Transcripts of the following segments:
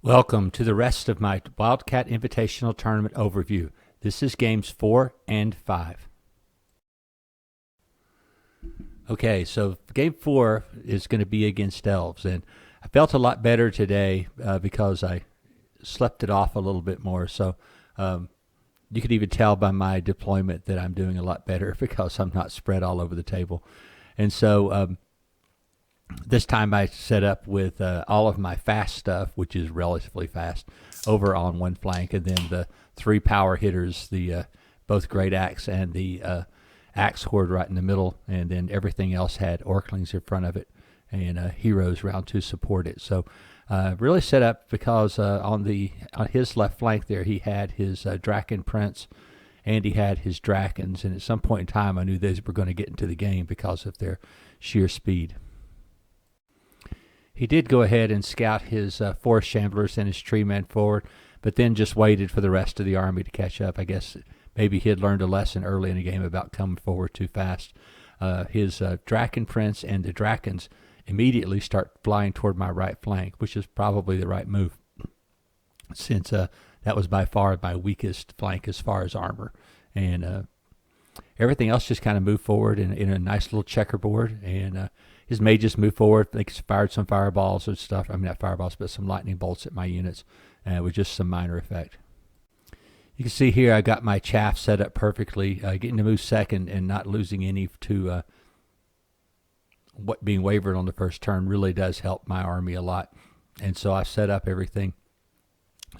Welcome to the rest of my Wildcat Invitational Tournament overview. This is games 4 and 5. Okay, so game 4 is going to be against Elves, and I felt a lot better today because I slept it off a little bit more. So you could even tell by my deployment that I'm doing a lot better because I'm not spread all over the table. And so this time I set up with all of my fast stuff, which is relatively fast, over on one flank, and then the 3 power hitters, the both Great Axe and the Axe Horde right in the middle, and then everything else had Orklings in front of it and heroes around to support it. So really set up because on his left flank there he had his Draken Prince and he had his Drakens, and at some point in time I knew those were going to get into the game because of their sheer speed. He did go ahead and scout his Forest Shamblers and his Tree Man forward, but then just waited for the rest of the army to catch up. I guess maybe he had learned a lesson early in the game about coming forward too fast. His Draken Prince and the Drakens immediately start flying toward my right flank, which is probably the right move, since that was by far my weakest flank as far as armor. And everything else just kind of moved forward in a nice little checkerboard, and his mages moved forward. They fired some fireballs and stuff. I mean, not fireballs, but some lightning bolts at my units with just some minor effect. You can see here I got my chaff set up perfectly, getting to move second and not losing any to what being wavered on the first turn really does help my army a lot. And so I set up everything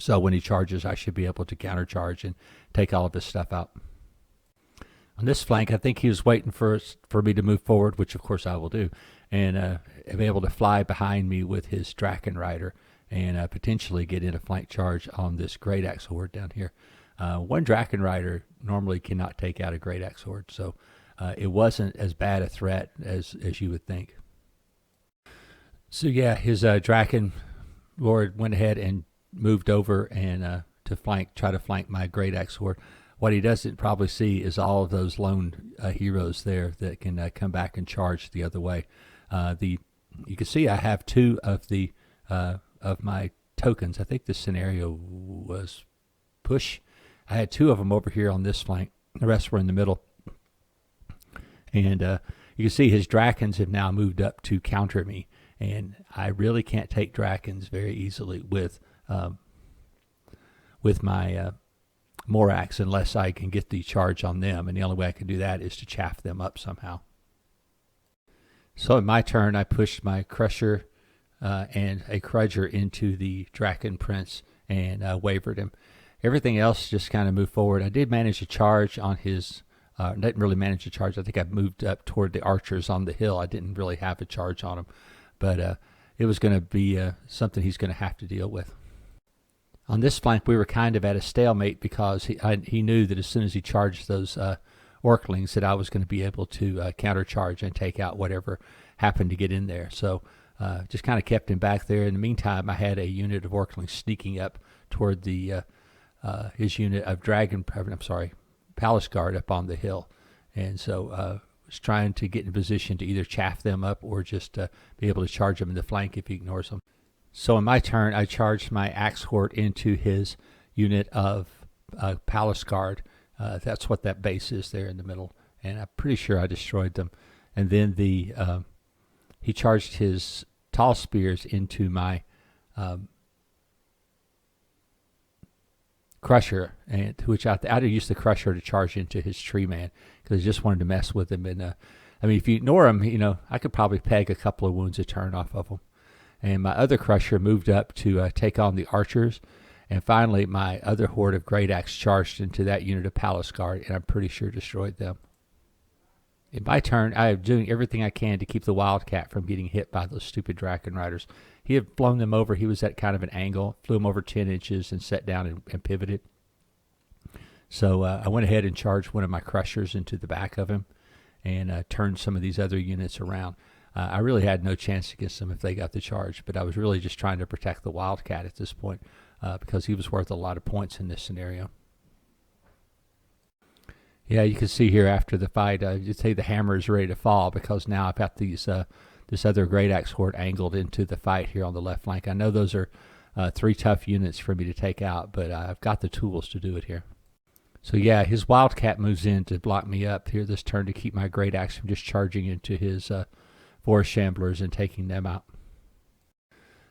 so when he charges I should be able to countercharge and take all of his stuff out. On this flank, I think he was waiting for me to move forward, which of course I will do, and be able to fly behind me with his Draken Rider and potentially get in a flank charge on this Great Axe Horde down here. One Draken Rider normally cannot take out a Great Axe Horde, so it wasn't as bad a threat as you would think. So yeah, his Draken Lord went ahead and moved over and try to flank my Great Axe Horde. What he doesn't probably see is all of those lone heroes there that can come back and charge the other way. You can see I have 2 of my tokens. I think this scenario was push. I had 2 of them over here on this flank. The rest were in the middle. And you can see his Drakens have now moved up to counter me. And I really can't take Drakens very easily with my Morax unless I can get the charge on them, and the only way I can do that is to chaff them up somehow. So in my turn I pushed my Crusher and a Crudger into the Draken Prince and wavered him. Everything else just kind of moved forward. I did manage a charge on his didn't really manage a charge. I think I moved up toward the archers on the hill. I didn't really have a charge on him, but it was going to be something he's going to have to deal with. On this flank, we were kind of at a stalemate because he knew that as soon as he charged those Orklings that I was going to be able to countercharge and take out whatever happened to get in there. So just kind of kept him back there. In the meantime, I had a unit of Orklings sneaking up toward the his unit of Palace Guard up on the hill. And so was trying to get in position to either chaff them up or just be able to charge them in the flank if he ignores them. So in my turn, I charged my Axe Horde into his unit of Palace Guard. That's what that base is there in the middle, and I'm pretty sure I destroyed them. And then he charged his Tall Spears into my Crusher, and which I'd used the Crusher to charge into his Tree Man because I just wanted to mess with him. And I mean, if you ignore him, I could probably peg a couple of wounds a turn off of him. And my other Crusher moved up to take on the archers. And finally, my other horde of Great Axe charged into that unit of Palace Guard, and I'm pretty sure destroyed them. In my turn, I am doing everything I can to keep the Wildcat from getting hit by those stupid Draken Riders. He had flown them over. He was at kind of an angle, flew him over 10 inches and sat down and pivoted. So I went ahead and charged one of my Crushers into the back of him and turned some of these other units around. I really had no chance against them if they got the charge, but I was really just trying to protect the Wildcat at this point because he was worth a lot of points in this scenario. Yeah, you can see here after the fight, you'd say the hammer is ready to fall because now I've got this other Great Axe Horde angled into the fight here on the left flank. I know those are 3 tough units for me to take out, but I've got the tools to do it here. So yeah, his Wildcat moves in to block me up here this turn to keep my Great Axe from just charging into his Forest Shamblers and taking them out.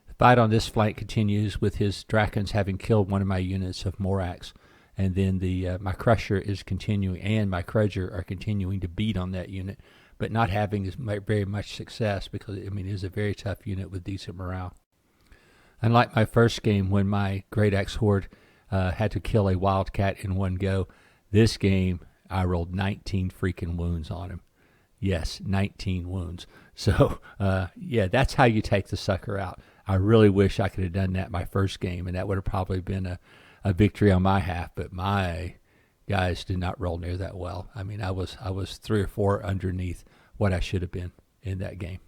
The fight on this flank continues with his Drakons having killed one of my units of Morax, and then my Crusher is continuing and my Krudger are continuing to beat on that unit, but not having very much success because, I mean, it is a very tough unit with decent morale. Unlike my first game when my Great Axe Horde had to kill a Wildcat in one go, this game I rolled 19 freaking wounds on him. Yes, 19 wounds. So, yeah, that's how you take the sucker out. I really wish I could have done that my first game, and that would have probably been a victory on my half, but my guys did not roll near that well. I mean, I was 3 or 4 underneath what I should have been in that game.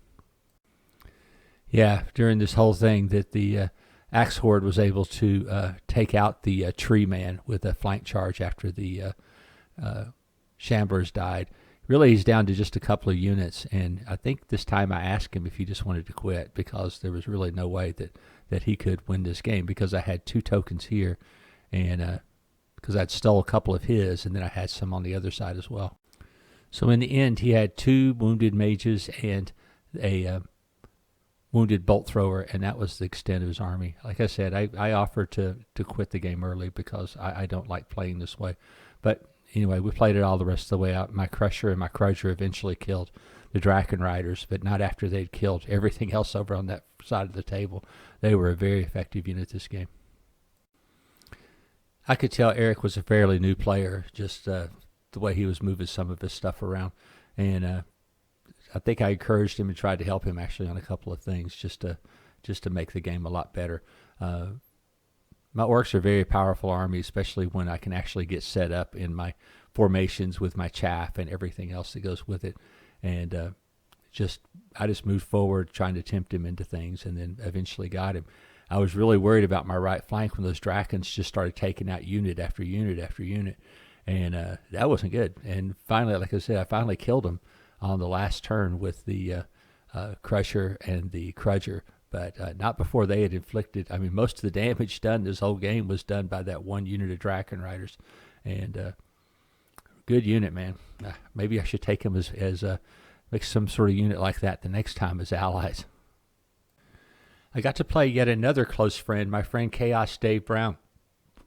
Yeah, during this whole thing that the Axe Horde was able to take out the Tree Man with a flank charge after the Shamblers died. Really, he's down to just a couple of units, and I think this time I asked him if he just wanted to quit because there was really no way that he could win this game because I had 2 tokens here, and because I'd stole a couple of his, and then I had some on the other side as well. So in the end, he had 2 wounded mages and a wounded bolt thrower, and that was the extent of his army. Like I said, I offered to quit the game early because I don't like playing this way. But anyway, we played it all the rest of the way out. My Crusher and my Krudger eventually killed the Draken Riders, but not after they'd killed everything else over on that side of the table. They were a very effective unit this game. I could tell Eric was a fairly new player, just the way he was moving some of his stuff around. And I think I encouraged him and tried to help him actually on a couple of things just to make the game a lot better. My orcs are a very powerful army, especially when I can actually get set up in my formations with my chaff and everything else that goes with it. And I just moved forward trying to tempt him into things and then eventually got him. I was really worried about my right flank when those Drakons just started taking out unit after unit after unit. And that wasn't good. And finally, like I said, I finally killed him on the last turn with the Crusher and the Krudger, but not before they had inflicted. I mean, most of the damage done this whole game was done by that one unit of Draken Riders, and good unit, man. Maybe I should take him as make some sort of unit like that the next time as allies. I got to play yet another close friend, my friend Chaos Dave Brown,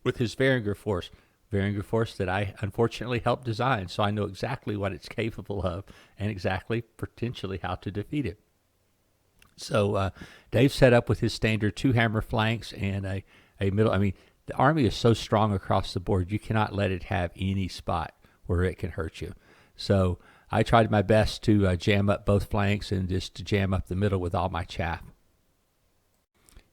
with his Varangur force. Varangur force that I unfortunately helped design, so I know exactly what it's capable of and exactly potentially how to defeat it. So Dave set up with his standard 2 hammer flanks and a middle. I mean, the army is so strong across the board, you cannot let it have any spot where it can hurt you. So I tried my best to jam up both flanks and just to jam up the middle with all my chaff.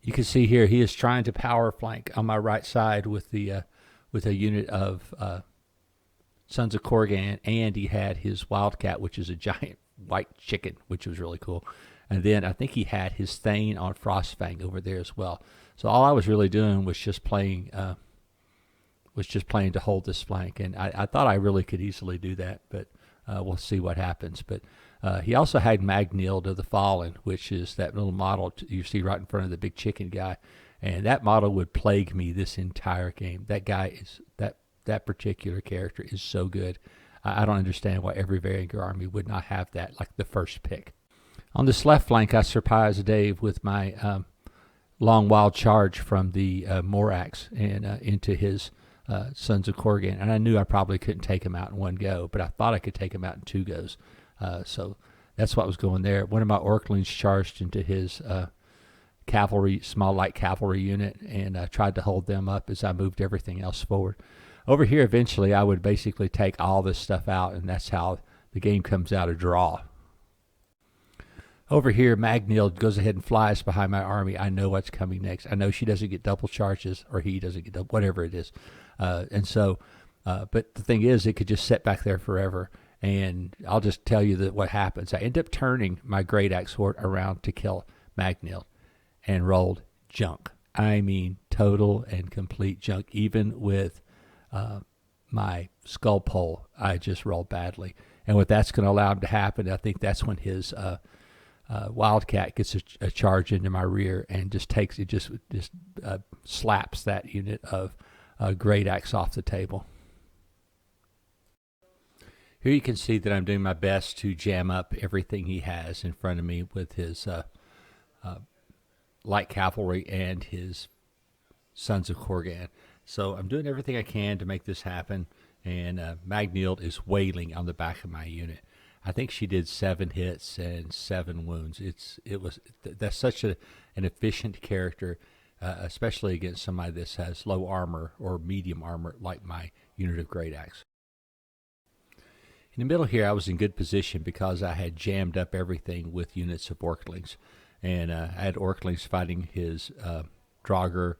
You can see here he is trying to power flank on my right side with a unit of Sons of Korgan, and he had his Wildcat, which is a giant white chicken, which was really cool. And then I think he had his Thane on Frostfang over there as well. So all I was really doing was just playing to hold this flank, and I thought I really could easily do that, but we'll see what happens. But he also had Magnild of the Fallen, which is that little model you see right in front of the big chicken guy. And that model would plague me this entire game. That guy is that particular character is so good. I don't understand why every Varangur army would not have that like the first pick. On this left flank, I surprised Dave with my long wild charge from the Morax and into his Sons of Korgan. And I knew I probably couldn't take him out in one go, but I thought I could take him out in 2 goes. So that's what was going there. One of my Orklings charged into his small light cavalry unit, and tried to hold them up as I moved everything else forward. Over here, eventually, I would basically take all this stuff out, and that's how the game comes out a draw. Over here, Magnild goes ahead and flies behind my army. I know what's coming next. I know she doesn't get double charges, or he doesn't get double, whatever it is. And so, but the thing is, it could just sit back there forever. And I'll just tell you that what happens. I end up turning my Great Axe Horde around to kill Magnild, and rolled junk. I mean, total and complete junk. Even with my skull pole, I just rolled badly. And what that's going to allow him to happen, I think that's when his Wildcat gets a charge into my rear and just takes it, just slaps that unit of Great Axe off the table. Here you can see that I'm doing my best to jam up everything he has in front of me with his light cavalry and his Sons of Korgan. So I'm doing everything I can to make this happen, and Magnhild is wailing on the back of my unit. I think she did 7 hits and 7 wounds. That's such an efficient character, especially against somebody that has low armor or medium armor like my unit of Great Axe. In the middle here, I was in good position because I had jammed up everything with units of Orklings, and I had Orklings fighting his Draugr,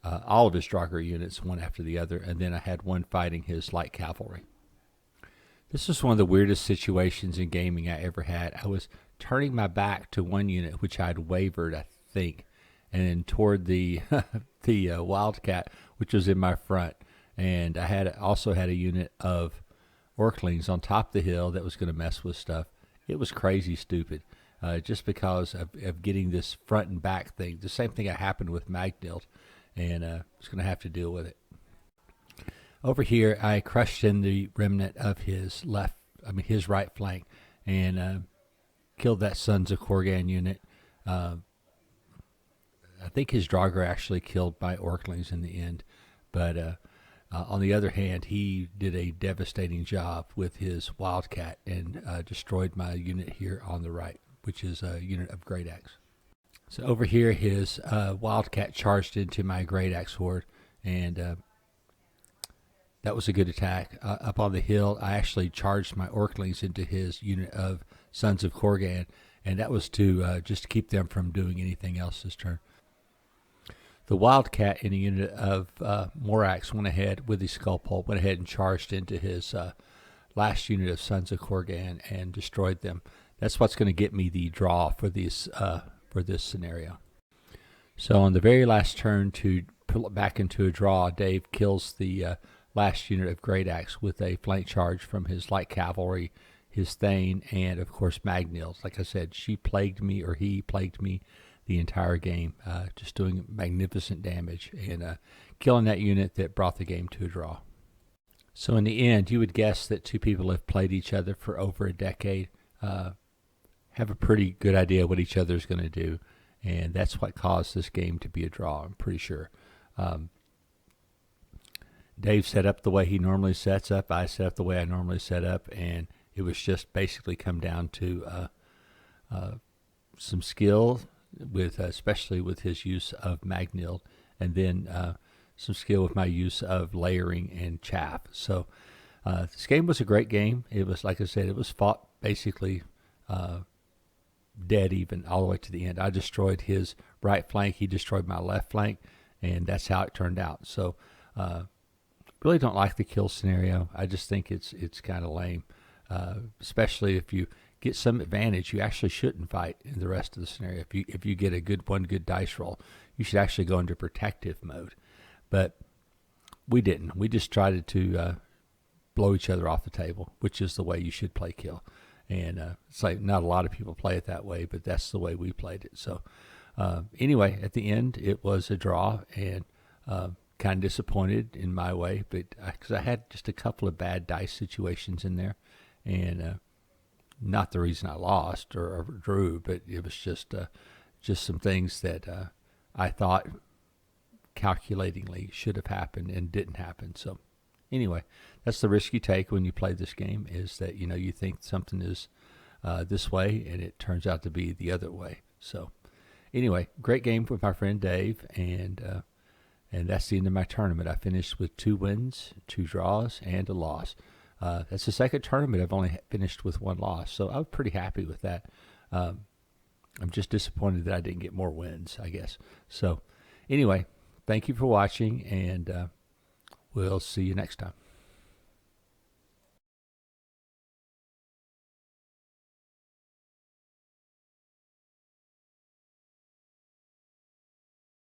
all of his Draugr units, one after the other, and then I had one fighting his light cavalry. This was one of the weirdest situations in gaming I ever had. I was turning my back to one unit, which I'd wavered, I think, and then toward the Wildcat, which was in my front, and I also had a unit of Orklings on top of the hill that was going to mess with stuff. It was crazy stupid, just because of getting this front and back thing. The same thing that happened with Magnhild, and I was going to have to deal with it. Over here, I crushed in the remnant of his right flank, and killed that Sons of Korgan unit. I think his Draugr actually killed my Orklings in the end, but on the other hand, he did a devastating job with his Wildcat and destroyed my unit here on the right, which is a unit of Great Axe. So over here, his Wildcat charged into my Great Axe horde, and that was a good attack. Up on the hill, I actually charged my Orklings into his unit of Sons of Korgan, and that was to just keep them from doing anything else this turn. The Wildcat in a unit of Morax went ahead with his Skull Pole, went ahead and charged into his last unit of Sons of Korgan and destroyed them. That's what's going to get me the draw for this scenario. So on the very last turn, to pull it back into a draw, Dave kills the last unit of Great Axe with a flank charge from his light cavalry, his Thane, and of course Magnhild. Like I said, he plagued me the entire game, just doing magnificent damage and killing that unit that brought the game to a draw. So in the end, you would guess that two people have played each other for over a decade, have a pretty good idea what each other is going to do, and that's what caused this game to be a draw, I'm pretty sure. Dave set up the way he normally sets up. I set up the way I normally set up, and it was just basically come down to some skill, especially with his use of Magnhild, and then some skill with my use of layering and chaff. So this game was a great game. It was, like I said, it was fought basically dead even all the way to the end. I destroyed his right flank. He destroyed my left flank, and that's how it turned out. So really don't like the kill scenario. I just think it's kind of lame, especially if you get some advantage. You actually shouldn't fight in the rest of the scenario. If you get one good dice roll, you should actually go into protective mode. But we didn't. We just tried to blow each other off the table, which is the way you should play kill. And it's like not a lot of people play it that way, but that's the way we played it. So anyway, at the end, it was a draw, and kind of disappointed in my way, but because I had just a couple of bad dice situations in there, and not the reason I lost or drew, but it was just some things that I thought calculatingly should have happened and didn't happen. So anyway, that's the risk you take when you play this game, is that you think something is this way and it turns out to be the other way. So anyway, great game with my friend Dave, and that's the end of my tournament. I finished with 2 wins, 2 draws, and a loss. That's the second tournament I've only finished with 1 loss, so I was pretty happy with that. I'm just disappointed that I didn't get more wins, I guess. So anyway, thank you for watching, and we'll see you next time.